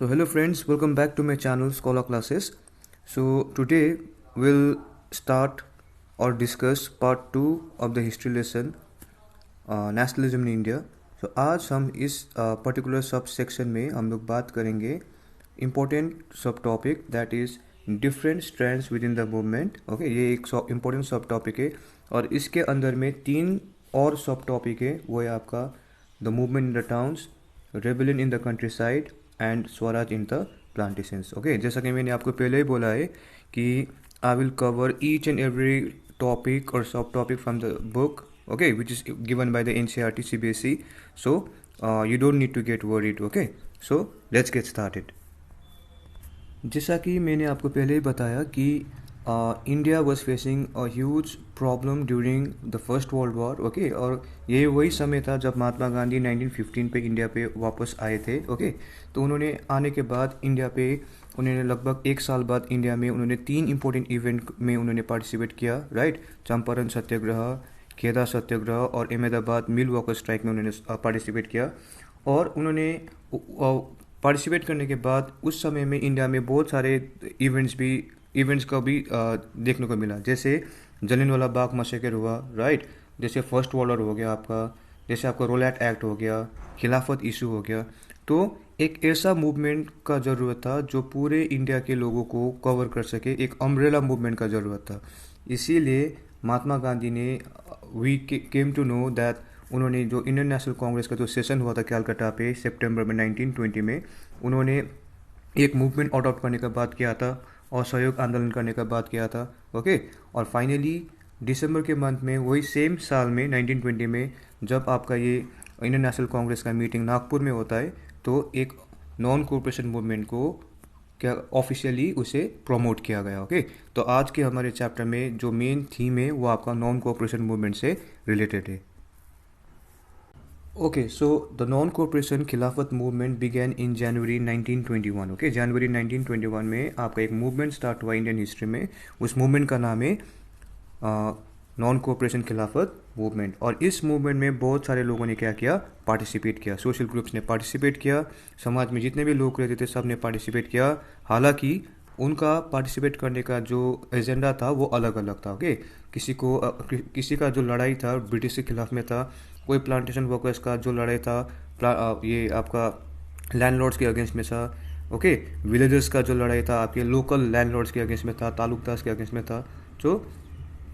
Hello friends, welcome back to my channel Scholar Classes. So today we'll start or discuss part 2 of the history lesson nationalism in India. So आज हम इस particular sub section में हम लोग बात करेंगे important सब topic that is different strands with in the movement. Okay, ये एक इम्पोर्टेंट सब टॉपिक है और इसके अंदर में 3 और सब टॉपिक है. वो है आपका the movement in the towns, rebellion in the country side and Swaraj in the plantations. Okay, जैसा कि मैंने आपको पहले ही बोला है कि I will cover each and every topic और सब topic from the book, okay, which is given by the NCERT CBSE. So you don't need to get worried. Okay, so let's get started. जैसा कि मैंने आपको पहले ही बताया कि India was facing a huge problem during the first world war. Okay, और ये वही समय था जब महात्मा गांधी 1915 पे इंडिया पे वापस आए थे. ओके, तो उन्होंने आने के बाद इंडिया पे उन्होंने लगभग 1 साल बाद इंडिया में उन्होंने 3 इंपॉर्टेंट इवेंट में उन्होंने पार्टिसिपेट किया. राइट, चंपारण सत्याग्रह, खेदा सत्याग्रह और अहमदाबाद मिल वर्कर स्ट्राइक में उन्होंने पार्टिसिपेट किया. और उन्होंने पार्टिसिपेट करने के बाद उस समय में इंडिया में बहुत सारे इवेंट्स का भी देखने को मिला. जैसे जलियांवाला बाग मैसेकर हुआ. राइट, जैसे फर्स्ट वर्ल्ड वॉर हो गया आपका, जैसे आपका रोलैट एक्ट हो गया, खिलाफत इशू हो गया. तो एक ऐसा मूवमेंट का ज़रूरत था जो पूरे इंडिया के लोगों को कवर कर सके. एक अम्ब्रेला मूवमेंट का ज़रूरत था. इसीलिए महात्मा गांधी ने we came to know that उन्होंने जो इंडियन नेशनल कांग्रेस का जो सेशन हुआ था कैलकाटा पे सितंबर में 1920 में, उन्होंने एक मूवमेंट अडॉप्ट करने का बात किया था और सहयोग आंदोलन करने का बात किया था. ओके, और फाइनली दिसंबर के मंथ में वही सेम साल में 1920 में जब आपका ये इंडियन नेशनल कांग्रेस का मीटिंग नागपुर में होता है तो एक नॉन कोऑपरेशन मूवमेंट को क्या ऑफिशियली उसे प्रमोट किया गया. ओके, तो आज के हमारे चैप्टर में जो मेन थीम है वो आपका नॉन कोऑपरेशन मूवमेंट से रिलेटेड है. Okay, so the non cooperation Khilafat movement began in January 1921. Okay, जनवरी 1921 में आपका एक मूवमेंट स्टार्ट हुआ इंडियन हिस्ट्री में. उस मूवमेंट का नाम है नॉन कोऑपरेशन खिलाफत मूवमेंट. और इस मूवमेंट में बहुत सारे लोगों ने क्या किया, पार्टिसिपेट किया. सोशल ग्रुप्स ने पार्टिसिपेट किया, समाज में जितने भी लोग रहते थे सब ने पार्टिसिपेट किया. हालांकि उनका पार्टिसिपेट करने का जो एजेंडा था वो अलग अलग था. ओके, किसी का जो लड़ाई था ब्रिटिश के खिलाफ में था, कोई प्लांटेशन वर्कर्स का जो लड़ाई था ये आपका लैंडलॉर्ड्स के अगेंस्ट में था. ओके, विलेजर्स का जो लड़ाई था आपके लोकल लैंडलॉर्ड्स के अगेंस्ट में था, तालुकदार्स के अगेंस्ट में था. तो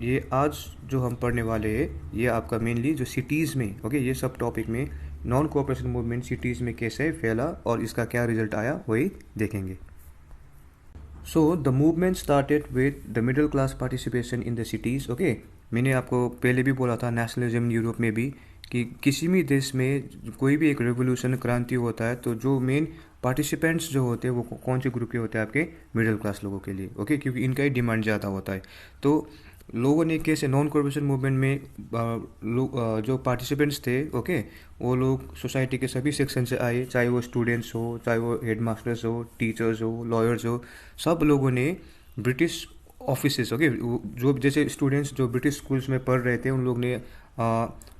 ये आज जो हम पढ़ने वाले हैं ये आपका मेनली जो सिटीज़ में, ओके, ये सब टॉपिक में नॉन कोऑपरेशन मूवमेंट सिटीज़ में कैसे फैला और इसका क्या रिजल्ट आया वही देखेंगे. So the movement started with the middle class participation in the cities. Okay, मैंने आपको पहले भी बोला था नेशनलिज्म यूरोप में भी कि किसी भी देश में कोई भी एक रेवोल्यूशन क्रांति होता है तो जो मेन पार्टिसिपेंट्स जो होते हैं वो कौन से ग्रुप के होते हैं, आपके मिडिल क्लास लोगों के लिए. ओके, क्योंकि इनका ही डिमांड ज़्यादा होता है. तो लोगों ने कैसे नॉन कॉर्पोरेशन मूवमेंट में जो पार्टिसिपेंट्स थे, ओके, वो लोग सोसाइटी के सभी सेक्शन से आए, चाहे वो स्टूडेंट्स हो, चाहे वो हेड मास्टर्स हो, टीचर्स हो, लॉयर्स हो. सब लोगों ने ब्रिटिश ऑफिसेस, ओके, जो जैसे स्टूडेंट्स जो ब्रिटिश स्कूल्स में पढ़ रहे थे उन लोग ने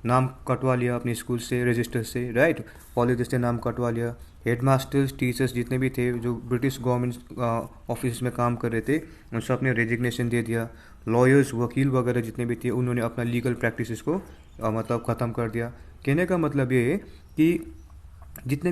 नाम कटवा लिया अपने स्कूल से, रजिस्टर से. राइट, कॉलेज से नाम कटवा लिया. हेड मास्टर्स, टीचर्स जितने भी थे जो ब्रिटिश गवर्नमेंट ऑफिस में काम कर रहे थे उन सब ने रेजिग्नेशन दे दिया. लॉयर्स, वकील वगैरह जितने भी थे उन्होंने अपना लीगल प्रैक्टिस को मतलब ख़त्म कर दिया. कहने का मतलब ये है कि जितने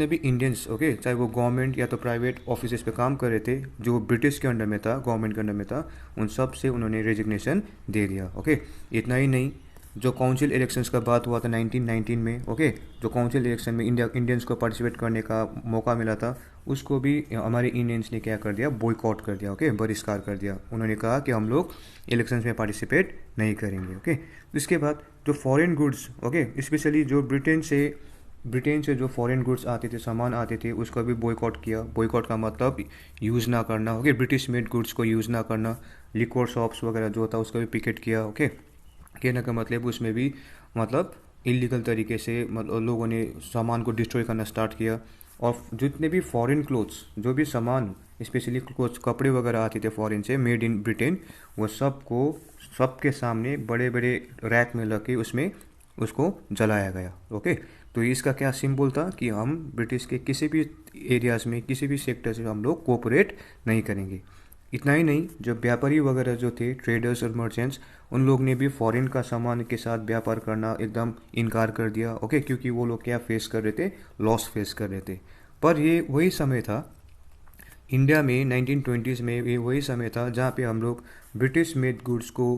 भी इंडियंस, ओके, चाहे वो गवर्नमेंट या तो प्राइवेट ऑफिस पे काम कर रहे थे जो ब्रिटिश के अंडर में था, गवर्नमेंट के अंडर में था, उन सब से उन्होंने रेजिग्नेशन दे दिया. ओके, इतना ही नहीं, जो काउंसिल इलेक्शंस का बात हुआ था 1919 में, ओके, जो काउंसिल इलेक्शन में इंडियंस को पार्टिसिपेट करने का मौका मिला था उसको भी हमारे इंडियंस ने क्या कर दिया, बॉयकॉट कर दिया. ओके, बहिष्कार कर दिया. उन्होंने कहा कि हम लोग इलेक्शंस में पार्टिसिपेट नहीं करेंगे. ओके, इसके बाद जो फॉरेन गुड्स, ओके, स्पेशली जो ब्रिटेन से जो फॉरेन गुड्स आते थे, सामान आते थे, उसका भी बॉयकॉट किया. बॉयकॉट का मतलब यूज़ ना करना. ओके, ब्रिटिश मेड गुड्स को यूज़ ना करना. लिक्वर शॉप्स वगैरह जो था उसका भी पिकेट किया. ओके, कहने का मतलब उसमें भी मतलब इलीगल तरीके से मतलब लोगों ने सामान को डिस्ट्रॉय करना स्टार्ट किया. और जितने भी फॉरेन क्लोथ्स, जो भी सामान स्पेशली क्लोथ्स, कपड़े वगैरह आते थे फॉरेन से मेड इन ब्रिटेन, वो सबके सामने बड़े बड़े रैक में लग के उसमें उसको जलाया गया. ओके, तो इसका क्या सिंबल था कि हम ब्रिटिश के किसी भी एरियाज़ में, किसी भी सेक्टर से हम लोग कोऑपरेट नहीं करेंगे। इतना ही नहीं, जो व्यापारी वगैरह जो थे, ट्रेडर्स और मर्चेंट्स, उन लोग ने भी फॉरेन का सामान के साथ व्यापार करना एकदम इनकार कर दिया। ओके, क्योंकि वो लोग क्या फेस कर रहे थे, लॉस फेस कर रहे थे। पर ये वही समय था इंडिया में 1920s में, ये वही समय था जहाँ पे हम लोग ब्रिटिश मेड गुड्स को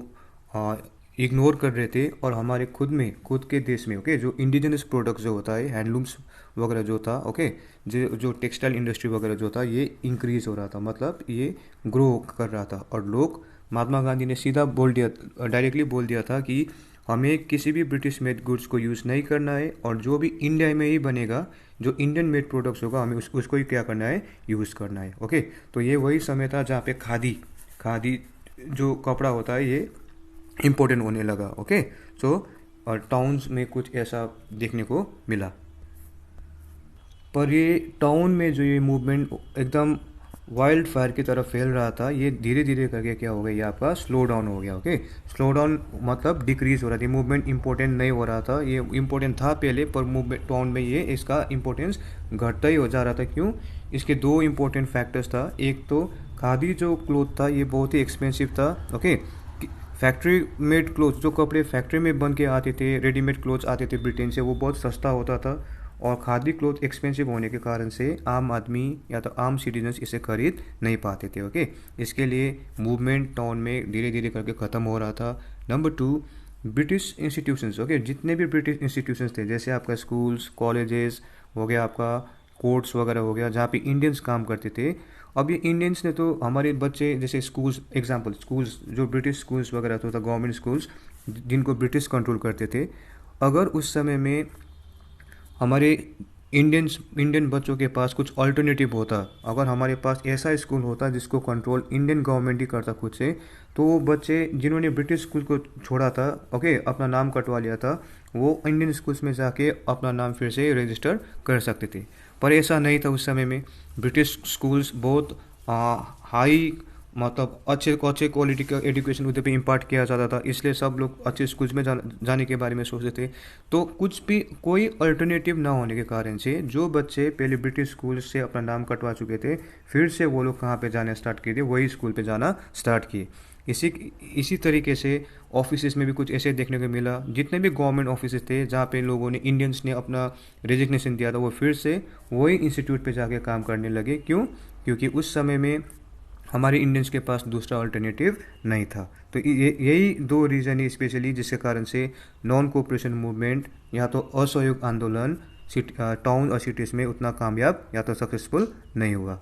इग्नोर कर रहे थे और हमारे खुद के देश में, ओके, जो इंडिजिनस प्रोडक्ट्स जो होता है, हैंडलूम्स वगैरह जो था, ओके, जो टेक्सटाइल इंडस्ट्री वगैरह जो था, ये इंक्रीज हो रहा था, मतलब ये ग्रो कर रहा था। और लोग, महात्मा गांधी ने सीधा बोल दिया, डायरेक्टली बोल दिया था कि हमें किसी भी ब्रिटिश मेड गुड्स को यूज़ नहीं करना है, और जो भी इंडिया में ही बनेगा, जो इंडियन मेड प्रोडक्ट्स होगा, हमें उसको ही क्या करना है, यूज़ करना है। ओके, तो ये वही समय था जहाँ पे खादी खादी जो कपड़ा होता है, ये इम्पोर्टेंट होने लगा। ओके, सो और टाउन्स में कुछ ऐसा देखने को मिला। पर ये टाउन में जो ये मूवमेंट एकदम वाइल्ड फायर की तरफ फैल रहा था, ये धीरे धीरे करके क्या हो गया, ये आपका स्लो डाउन हो गया। ओके, स्लो डाउन मतलब डिक्रीज हो रहा था, मूवमेंट इंपॉर्टेंट नहीं हो रहा था। ये इंपॉर्टेंट था पहले, पर मूवमेंट टाउन में ये इसका इंपॉर्टेंस घटता ही हो जा रहा था। क्यों? इसके दो इंपॉर्टेंट फैक्टर्स था। एक तो खादी जो क्लोथ था, ये बहुत ही एक्सपेंसिव था। ओके, फैक्ट्री मेड क्लोथ, जो कपड़े फैक्ट्री में बन के आते थे, रेडीमेड क्लोथ्स आते थे ब्रिटेन से, वो बहुत सस्ता होता था। और खादी क्लोथ एक्सपेंसिव होने के कारण से आम आदमी या तो आम सिटीजन्स इसे खरीद नहीं पाते थे। ओके, इसके लिए मूवमेंट टाउन में धीरे धीरे करके ख़त्म हो रहा था। Number to, British institutions, okay, जितने भी ब्रिटिश इंस्टीट्यूशंस थे, जैसे आपका स्कूल्स, कॉलेजेस हो गया, आपका कोर्ट्स वगैरह हो गया, जहाँ पे इंडियंस काम करते थे। अब ये इंडियंस ने तो हमारे बच्चे, जैसे स्कूल्स, एग्जांपल स्कूल्स, जो ब्रिटिश स्कूल्स वगैरह तो था, गवर्नमेंट स्कूल्स जिनको ब्रिटिश कंट्रोल करते थे, अगर उस समय में हमारे इंडियन बच्चों के पास कुछ अल्टरनेटिव होता, अगर हमारे पास ऐसा स्कूल होता जिसको कंट्रोल इंडियन गवर्नमेंट ही करता खुद से, तो वो बच्चे जिन्होंने ब्रिटिश स्कूल को छोड़ा था, ओके, अपना नाम कटवा लिया था, वो इंडियन स्कूल्स में जाके अपना नाम फिर से रजिस्टर कर सकते थे। पर ऐसा नहीं था उस समय में। ब्रिटिश स्कूल्स बहुत हाई, मतलब अच्छे क्वालिटी का एजुकेशन उधर पे इम्पार्ट किया जाता था, इसलिए सब लोग अच्छे स्कूल्स में जाने के बारे में सोचते थे। तो कुछ भी कोई अल्टरनेटिव ना होने के कारण से जो बच्चे पहले ब्रिटिश स्कूल से अपना नाम कटवा चुके थे, फिर से वो लोग कहाँ पे जाना स्टार्ट किए थे, वही स्कूल पे जाना स्टार्ट किए। इसी इसी तरीके से ऑफिस में भी कुछ ऐसे देखने को मिला, जितने भी गवर्नमेंट ऑफिस थे जहाँ पे लोगों ने, इंडियंस ने अपना रेजिग्नेशन दिया था, वो फिर से वही इंस्टीट्यूट पे जाके काम करने लगे। क्यों? क्योंकि उस समय में हमारे इंडियंस के पास दूसरा अल्टरनेटिव नहीं था। तो यही दो रीज़न है स्पेशली जिसके कारण से नॉन कोऑपरेशन मूवमेंट या तो असहयोग आंदोलन टाउन और सिटीज़ में उतना कामयाब या तो सक्सेसफुल नहीं हुआ।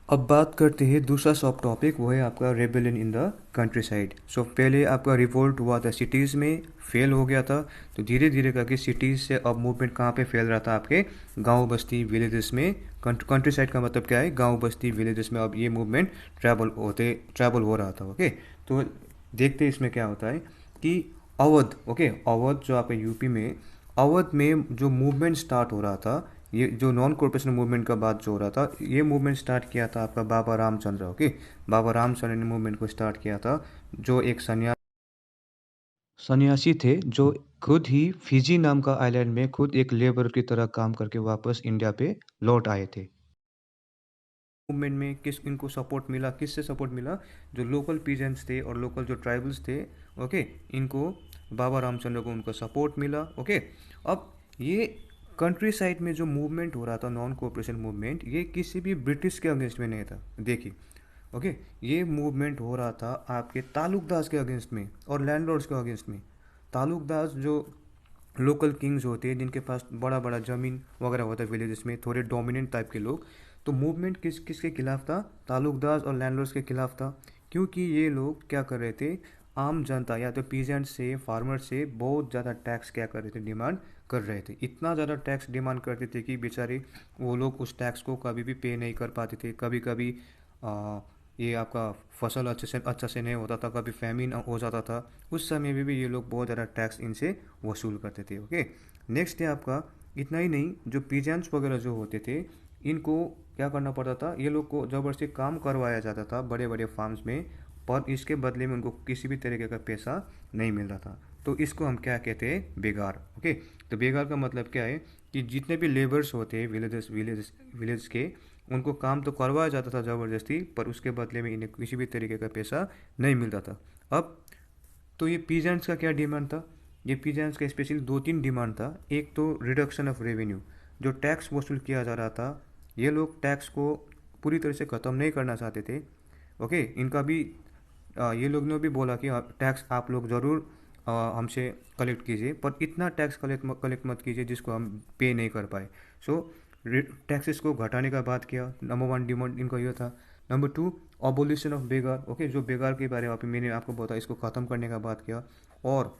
अब बात करते हैं दूसरा सब टॉपिक, वो है आपका rebellion in the countryside. सो पहले आपका रिवोल्ट हुआ था सिटीज़ में, फेल हो गया था। तो धीरे धीरे करके सिटीज़ से अब मूवमेंट कहाँ पे फैल रहा था, आपके गांव बस्ती विलेजेस में। कंट्री साइड का मतलब क्या है, गांव बस्ती विलेजेस में अब ये मूवमेंट ट्रैवल हो रहा था। ओके, तो देखते इसमें क्या होता है कि अवध, ओके, अवध जो आपके यूपी में, अवध में जो मूवमेंट स्टार्ट हो रहा था, ये जो नॉन कॉर्पोरेशन मूवमेंट का बात जो हो रहा था, ये मूवमेंट स्टार्ट किया था आपका बाबा रामचंद्र। ओके, बाबा रामचंद्र ने मूवमेंट को स्टार्ट किया था, जो एक सन्यासी थे, जो खुद ही फिजी नाम का आइलैंड में खुद एक लेबर की तरह काम करके वापस इंडिया पे लौट आए थे। मूवमेंट में इनको सपोर्ट मिला, किससे सपोर्ट मिला? जो लोकल पीजेंट्स थे और लोकल जो ट्राइबल्स थे, ओके, इनको, बाबा रामचंद्र को उनको सपोर्ट मिला। ओके, अब ये कंट्री साइड में जो मूवमेंट हो रहा था, नॉन कोऑपरेशन मूवमेंट, ये किसी भी ब्रिटिश के अगेंस्ट में नहीं था। देखिए, ओके, ये मूवमेंट हो रहा था आपके तालुकदास के अगेंस्ट में और लैंडलॉर्ड्स के अगेंस्ट में। तालुकदास जो लोकल किंग्स होते हैं, जिनके पास बड़ा बड़ा ज़मीन वगैरह होता है विलेजेस में, थोड़े डोमिनेंट टाइप के लोग। तो मूवमेंट किसके खिलाफ था? तालुकदास और लैंडलॉर्ड्स के खिलाफ था। क्योंकि ये लोग क्या कर रहे थे, आम जनता या तो पीजेंट से, फार्मर से बहुत ज़्यादा टैक्स क्या कर रहे थे, डिमांड कर रहे थे। इतना ज़्यादा टैक्स डिमांड करते थे कि बेचारे वो लोग उस टैक्स को कभी भी पे नहीं कर पाते थे। कभी कभी ये आपका फसल अच्छा से नहीं होता था, कभी फैमिन हो जाता था। उस समय में भी ये लोग बहुत ज़्यादा टैक्स इनसे वसूल करते थे। ओके, नेक्स्ट है आपका, इतना ही नहीं, जो पीजेंट्स वगैरह जो होते थे, इनको क्या करना पड़ता था, ये लोग को ज़बरदस्ती काम करवाया जाता था बड़े बड़े फार्म्स में, पर इसके बदले में उनको किसी भी तरीके का पैसा नहीं मिल रहा था। तो इसको हम क्या कहते हैं, बेगार। ओके, तो बेगार का मतलब क्या है कि जितने भी लेबर्स होते हैं विलेज के, उनको काम तो करवाया जाता था ज़बरदस्ती, पर उसके बदले में इन्हें किसी भी तरीके का पैसा नहीं मिलता था। अब तो ये पीजेंट्स का क्या डिमांड था, ये पीजेंट्स का स्पेशली दो तीन डिमांड था। एक तो रिडक्शन ऑफ रेवेन्यू, जो टैक्स वसूल किया जा रहा था, ये लोग टैक्स को पूरी तरह से ख़त्म नहीं करना चाहते थे। ओके, इनका भी ये लोग ने भी बोला कि टैक्स आप लोग ज़रूर हमसे कलेक्ट कीजिए, पर इतना टैक्स कलेक्ट मत कीजिए जिसको हम पे नहीं कर पाए। सो टैक्सेस को घटाने का बात किया, नंबर वन डिमांड इनका यह था। Number two, abolition of begar. Okay, जो बेगार के बारे में मैंने आपको बताया, इसको ख़त्म करने का बात किया। और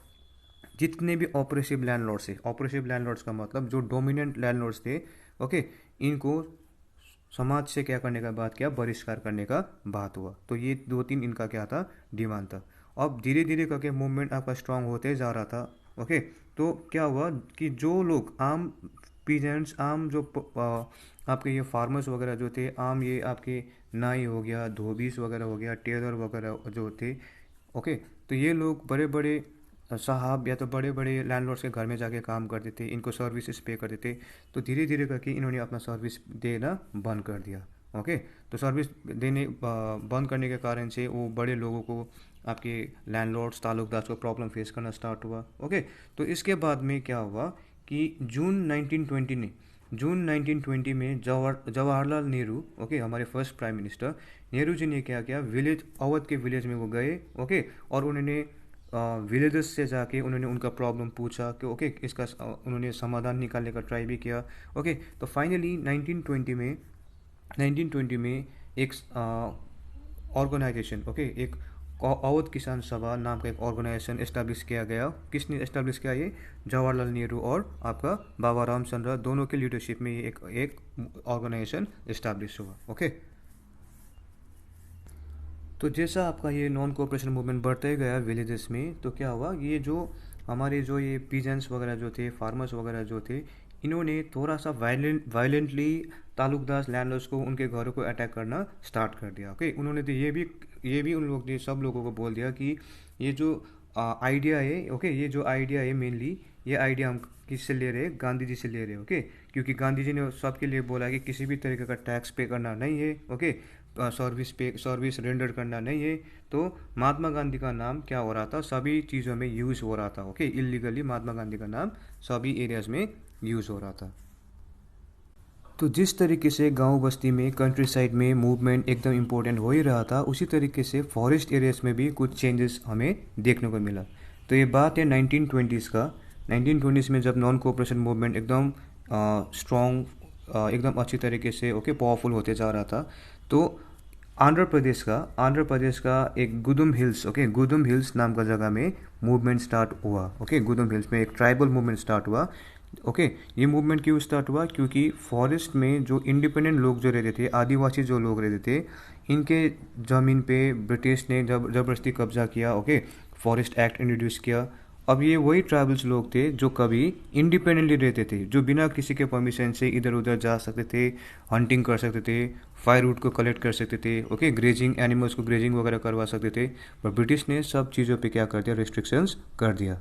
जितने भी ऑपरेसिव लैंडलॉर्ड्स है, ऑपरेसिव लैंडलॉर्ड्स का मतलब जो डोमिनेंट लैंडलॉर्ड्स थे, ओके, इनको समाज से क्या करने का बात किया, बहिष्कार करने का बात हुआ। तो ये दो तीन इनका क्या था, डिमांड था। अब धीरे धीरे करके मूवमेंट आपका स्ट्रांग होते जा रहा था। ओके, तो क्या हुआ कि जो लोग आम पीजेंट्स, आम जो आपके ये फार्मर्स वगैरह जो थे, आम ये आपके नाई हो गया, धोबीस वगैरह हो गया, टेलर वगैरह जो थे, ओके, तो ये लोग बड़े बड़े साहब या तो बड़े बड़े लैंडलॉर्ड्स के घर में जाके काम करते थे, इनको सर्विसेज पे करते थे। तो धीरे धीरे करके इन्होंने अपना सर्विस देना बंद कर दिया। ओके, तो सर्विस देने बंद करने के कारण से वो बड़े लोगों को, आपके लैंडलॉर्ड्स, ताल्लुकदार को प्रॉब्लम फेस करना स्टार्ट हुआ। ओके, तो इसके बाद में क्या हुआ कि जून 1920 में जवाहरलाल नेहरू, ओके, हमारे first prime minister Nehru ji ने क्या किया, विलेज, अवध के विलेज में वो गए। ओके, और उन्होंने विलेजेस से जाके उन्होंने उनका प्रॉब्लम पूछा कि ओके, इसका उन्होंने समाधान निकालने का ट्राई भी किया। ओके, तो फाइनली 1920 में एक ऑर्गेनाइजेशन, ओके, एक अवध किसान सभा नाम का एक ऑर्गेनाइजेशन एस्टेब्लिश किया गया। किसने एस्टेब्लिश किया, ये जवाहरलाल नेहरू और आपका बाबा रामचंद्र दोनों के लीडरशिप में ये एक ऑर्गेनाइजेशन एस्टेब्लिश हुआ। ओके, तो जैसा आपका ये नॉन कोऑपरेशन मूवमेंट बढ़ता ही गया विलेजेस में, तो क्या हुआ, ये जो हमारे जो ये पीजेंट्स वगैरह जो थे, फार्मर्स वगैरह जो थे, इन्होंने थोड़ा सा वायलेंटली ताल्लुकदार लैंडलॉर्ड्स को, उनके घरों को अटैक करना स्टार्ट कर दिया। ओके, उन्होंने तो ये भी उन लोग ने सब लोगों को बोल दिया कि ये जो आइडिया है, ओके, ये जो आइडिया है मेनली, ये आइडिया हम किससे ले रहे हैं, गांधी जी से ले रहे हैं। ओके, क्योंकि गांधी जी ने सबके लिए बोला कि किसी भी तरीके का टैक्स पे करना नहीं है। ओके, सर्विस रेंडर करना नहीं है। तो महात्मा गांधी का नाम क्या हो रहा था, सभी चीज़ों में यूज़ हो रहा था। ओके, इलीगली महात्मा गांधी का नाम सभी एरियाज में यूज़ हो रहा था। तो जिस तरीके से गांव बस्ती में, कंट्री साइड में मूवमेंट एकदम इम्पोर्टेंट हो ही रहा था, उसी तरीके से फॉरेस्ट एरियाज में भी कुछ चेंजेस हमें देखने को मिला। तो ये बात है 1920s का। 1920s में जब नॉन कोऑपरेशन मूवमेंट एकदम स्ट्रॉन्ग, एकदम अच्छी तरीके से, ओके, पावरफुल होते जा रहा था, तो आंध्र प्रदेश का एक गुदुम हिल्स, ओके, गुदुम हिल्स नाम का जगह में मूवमेंट स्टार्ट हुआ। ओके, गुदुम हिल्स में एक ट्राइबल मूवमेंट स्टार्ट हुआ। ओके, ये मूवमेंट क्यों स्टार्ट हुआ, क्योंकि फॉरेस्ट में जो इंडिपेंडेंट लोग जो रहते थे, आदिवासी जो लोग रहते थे, इनके ज़मीन पे ब्रिटिश ने ज़बरदस्ती कब्जा किया। ओके, फॉरेस्ट एक्ट इंट्रोड्यूस किया। अब ये वही ट्राइबल्स लोग थे जो कभी इंडिपेंडेंटली रहते थे, जो बिना किसी के परमिशन से इधर उधर जा सकते थे, हंटिंग कर सकते थे, फायरवुड को कलेक्ट कर सकते थे, ओके, ग्रेजिंग, एनिमल्स को ग्रेजिंग वगैरह करवा सकते थे। पर ब्रिटिश ने सब चीज़ों पे क्या कर दिया, रिस्ट्रिक्शंस कर दिया।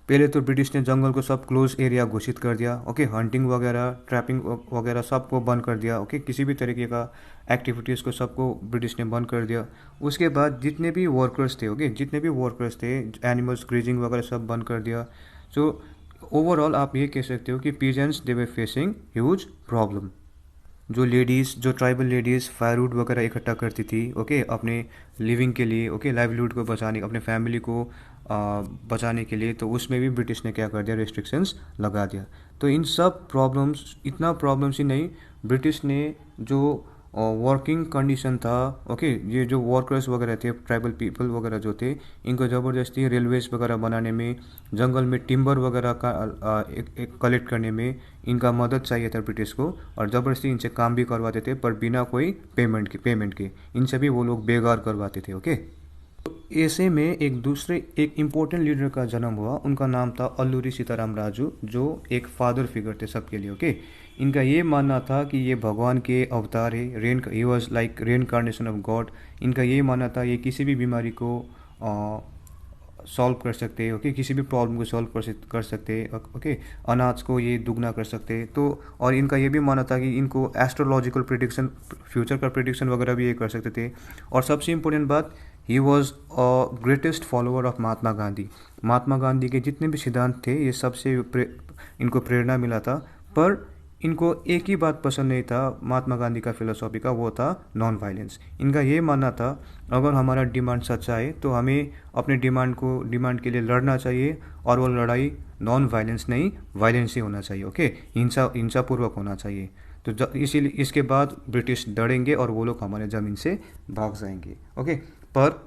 पहले तो ब्रिटिश ने जंगल को सब क्लोज एरिया घोषित कर दिया। ओके, हंटिंग वगैरह, ट्रैपिंग वगैरह सबको बंद कर दिया। ओके, किसी भी तरीके का एक्टिविटीज़ को सबको ब्रिटिश ने बंद कर दिया। उसके बाद जितने भी वर्कर्स थे, ओके, जितने भी वर्कर्स थे, एनिमल्स ग्रेजिंग वगैरह सब बंद कर दिया। सो ओवरऑल आप ये कह सकते हो कि peasants they were facing huge problem. जो लेडीज़, जो ट्राइबल लेडीज़ फायरवुड वगैरह इकट्ठा करती थी, ओके, अपने लिविंग के लिए, ओके, लाइवलीहुड को बचाने, अपने फैमिली को बचाने के लिए, तो उसमें भी ब्रिटिश ने क्या कर दिया, रेस्ट्रिक्शंस लगा दिया। तो इन सब प्रॉब्लम्स, इतना प्रॉब्लम्स ही नहीं, ब्रिटिश ने जो वर्किंग कंडीशन था, ओके, ये जो वर्कर्स वगैरह थे, ट्राइबल पीपल वगैरह जो थे, इनको ज़बरदस्ती रेलवेज वगैरह बनाने में, जंगल में टिम्बर वगैरह का एक कलेक्ट करने में इनका मदद चाहिए था ब्रिटिश को, और ज़बरदस्ती इनसे काम भी करवाते थे, पर बिना कोई पेमेंट के इनसे भी वो लोग बेगार करवाते थे। ओके, तो ऐसे में एक इम्पोर्टेंट लीडर का जन्म हुआ। उनका नाम था अल्लूरी सीताराम राजू, जो एक फादर फिगर थे सबके लिए। ओके, इनका ये मानना था कि ये भगवान के अवतार है, he was like reincarnation of God. इनका ये मानना था ये किसी भी बीमारी को सॉल्व कर सकते, ओके, किसी भी प्रॉब्लम को सॉल्व कर सकते, ओके, अनाज को ये दुगना कर सकते। तो और इनका ये भी मानना था कि इनको एस्ट्रोलॉजिकल प्रिडिक्शन, फ्यूचर का प्रिडिक्शन वगैरह भी ये कर सकते थे। और सबसे इम्पोर्टेंट बात, he was a greatest follower of Mahatma Gandhi. Mahatma Gandhi के जितने भी सिद्धांत थे ये सबसे इनको प्रेरणा मिला था। पर इनको एक ही बात पसंद नहीं था महात्मा गांधी का फिलोसॉफी का, वो था नॉन वायलेंस। इनका ये मानना था अगर हमारा डिमांड सच्चा है तो हमें अपने डिमांड के लिए लड़ना चाहिए, और वो लड़ाई नॉन वायलेंस नहीं, वायलेंस ही होना चाहिए, ओके, हिंसापूर्वक होना चाहिए। तो इसीलिए इसके बाद ब्रिटिश डरेंगे और वो लोग हमारे ज़मीन से भाग जाएंगे, ओके। पर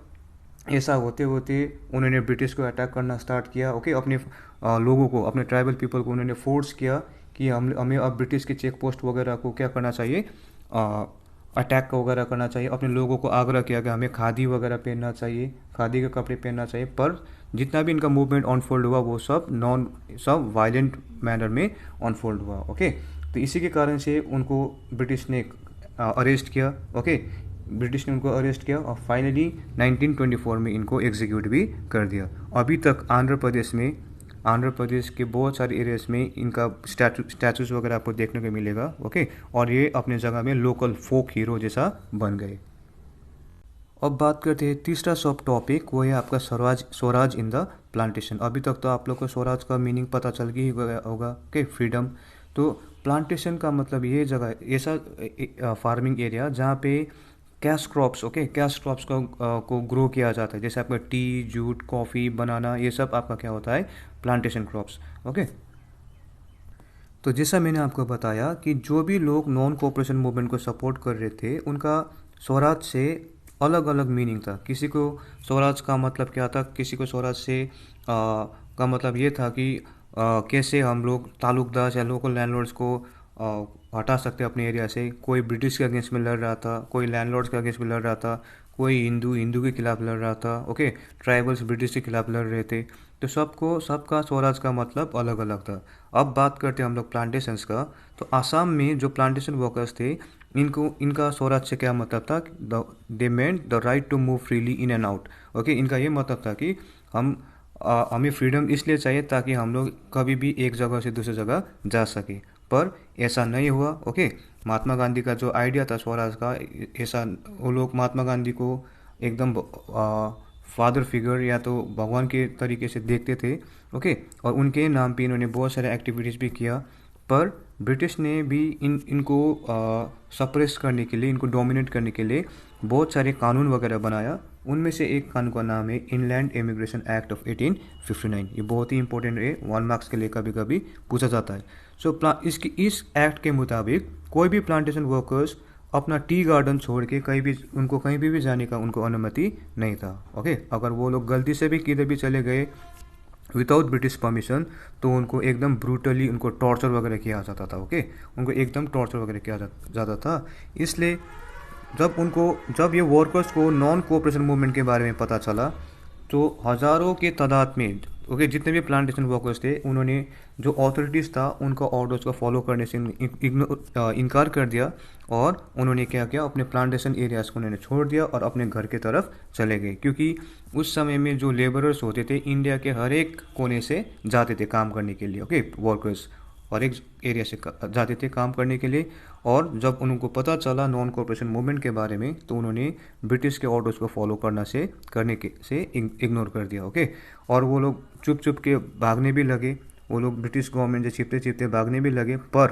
ऐसा होते होते उन्होंने ब्रिटिश को अटैक करना स्टार्ट किया, ओके। अपने लोगों को, अपने ट्राइबल पीपल को उन्होंने फोर्स किया कि हमें अब ब्रिटिश के चेक पोस्ट वगैरह को क्या करना चाहिए, अटैक वगैरह करना चाहिए। अपने लोगों को आग्रह किया कि हमें खादी वगैरह पहनना चाहिए, खादी के कपड़े पहनना चाहिए। पर जितना भी इनका मूवमेंट अनफोल्ड हुआ वो सब वायलेंट मैनर में अनफोल्ड हुआ, ओके। तो इसी के कारण से उनको ब्रिटिश ने अरेस्ट किया, ओके, ब्रिटिश ने उनको अरेस्ट किया और फाइनली 1924 में इनको एग्जीक्यूट भी कर दिया। अभी तक आंध्र प्रदेश के बहुत सारे एरियाज में इनका स्टैचूज वगैरह आपको देखने को मिलेगा, ओके। और ये अपने जगह में लोकल फोक हीरो जैसा बन गए। अब बात करते हैं तीसरा सब टॉपिक, वो है आपका स्वराज इन द प्लांटेशन। अभी तक तो आप लोग को स्वराज का मीनिंग पता चल गया ही होगा, ओके, फ्रीडम। तो प्लांटेशन का मतलब ये जगह, ऐसा फार्मिंग एरिया जहाँ पे cash crops, okay, cash crops को ग्रो किया जाता है। जैसे आपका टी, जूट, कॉफ़ी, बनाना, ये सब आपका क्या होता है, प्लांटेशन क्रॉप्स, ओके। तो जैसा मैंने आपको बताया कि जो भी लोग नॉन कोऑपरेशन मूवमेंट को सपोर्ट कर रहे थे उनका स्वराज से अलग अलग मीनिंग था। किसी को स्वराज का मतलब क्या था, किसी को स्वराज से का मतलब ये था कि कैसे हम लोग ताल्लुकदार या लोकल लैंडलॉर्ड्स को हटा सकते अपने एरिया से। कोई ब्रिटिश के अगेंस्ट में लड़ रहा था, कोई लैंडलॉर्ड्स के अगेंस्ट में लड़ रहा था, कोई हिंदू के खिलाफ लड़ रहा था, ओके, ट्राइबल्स ब्रिटिश के खिलाफ लड़ रहे थे। तो सबका स्वराज का मतलब अलग अलग था। अब बात करते हैं हम लोग प्लांटेशंस का। तो आसाम में जो प्लांटेशन वर्कर्स थे इनका स्वराज से क्या मतलब था, they meant the right to move freely in and out, okay. इनका ये मतलब था कि हमें फ्रीडम इसलिए चाहिए ताकि हम लोग कभी भी एक जगह से दूसरी जगह जा सके। पर ऐसा नहीं हुआ, ओके। महात्मा गांधी का जो आइडिया था स्वराज का, ऐसा वो लोग महात्मा गांधी को एकदम फादर फिगर या तो भगवान के तरीके से देखते थे, ओके। और उनके नाम पे इन्होंने बहुत सारे एक्टिविटीज़ भी किया। पर ब्रिटिश ने भी इनको सप्रेस करने के लिए, इनको डोमिनेट करने के लिए बहुत सारे कानून वगैरह बनाया। उनमें से एक कानून का नाम है इनलैंड इमिग्रेशन एक्ट ऑफ 1859। ये बहुत ही इंपॉर्टेंट है, 1 मार्क्स के लिए कभी कभी पूछा जाता है। इस एक्ट के मुताबिक कोई भी प्लांटेशन वर्कर्स अपना टी गार्डन छोड़ के कहीं भी जाने का उनको अनुमति नहीं था, ओके। अगर वो लोग गलती से भी किधर भी चले गए विदाउट ब्रिटिश परमिशन तो उनको एकदम ब्रूटली उनको टॉर्चर वगैरह किया जाता था, ओके। उनको एकदम टॉर्चर वगैरह किया जाता था। इसलिए जब ये वर्कर्स को नॉन कोऑपरेशन मूवमेंट के बारे में पता चला तो हज़ारों के तादाद में, ओके, जितने भी प्लांटेशन वर्कर्स थे उन्होंने जो अथॉरिटीज़ था उनका ऑर्डर्स को फॉलो करने से इनकार कर दिया। और उन्होंने क्या किया, अपने प्लांटेशन एरियाज़ को उन्होंने छोड़ दिया और अपने घर की तरफ चले गए। क्योंकि उस समय में जो लेबरर्स होते थे इंडिया के हर एक कोने से जाते थे काम करने के लिए, ओके, वर्कर्स हर एक एरिया से जाते थे काम करने के लिए। और जब उनको पता चला नॉन कोऑपरेशन मूवमेंट के बारे में तो उन्होंने ब्रिटिश के ऑर्डर्स को फॉलो करने से इग्नोर कर दिया, ओके। और वो लोग चुप के भागने भी लगे, वो लोग ब्रिटिश गवर्नमेंट से छिपते भागने भी लगे। पर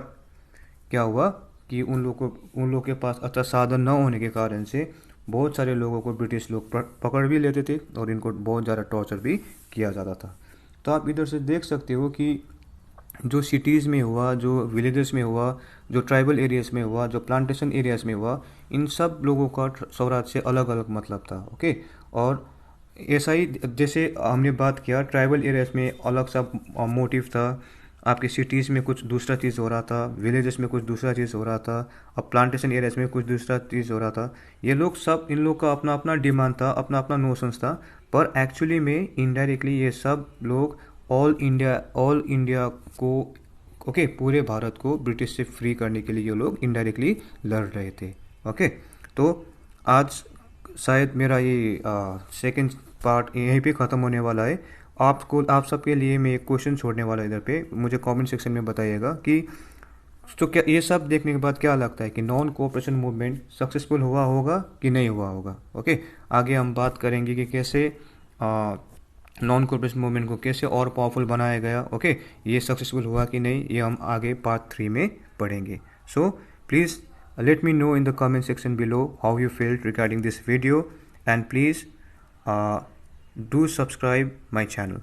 क्या हुआ कि उन लोग के पास अच्छा साधन न होने के कारण से बहुत सारे लोगों को ब्रिटिश लोग पकड़ भी लेते थे और इनको बहुत ज़्यादा टॉर्चर भी किया जाता था। तो आप इधर से देख सकते हो कि जो सिटीज़ में हुआ, जो विलेजेस में हुआ, जो ट्राइबल एरियाज में हुआ, जो प्लांटेशन एरियाज में हुआ, इन सब लोगों का स्वराज से अलग अलग मतलब था, ओके। और ऐसा ही जैसे हमने बात किया ट्राइबल एरियाज में अलग सा मोटिव था, आपके सिटीज़ में कुछ दूसरा चीज़ हो रहा था, विलेजेस में कुछ दूसरा चीज़ हो रहा था, अब प्लांटेशन एरियाज में कुछ दूसरा चीज़ हो रहा था। ये लोग सब, इन लोग का अपना अपना डिमांड था, अपना अपना नोशंस था। पर एक्चुअली में इनडायरेक्टली ये सब लोग ऑल इंडिया को, ओके, पूरे भारत को ब्रिटिश से फ्री करने के लिए ये लोग इनडायरेक्टली लड़ रहे थे, ओके। तो आज शायद मेरा ये सेकंड पार्ट यहीं पे ख़त्म होने वाला है। आप सबके लिए मैं एक क्वेश्चन छोड़ने वाला इधर पे, मुझे कमेंट सेक्शन में बताइएगा कि तो क्या ये सब देखने के बाद क्या लगता है कि नॉन कोऑपरेशन मूवमेंट सक्सेसफुल हुआ होगा कि नहीं हुआ होगा। ओके, आगे हम बात करेंगे कि कैसे नॉन कोऑपरेशन मूवमेंट को कैसे और पावरफुल बनाया गया। ओके, ये सक्सेसफुल हुआ कि नहीं, ये हम आगे पार्ट 3 में पढ़ेंगे। So please let me know in the comment section below how you felt regarding this video, and please do subscribe my channel.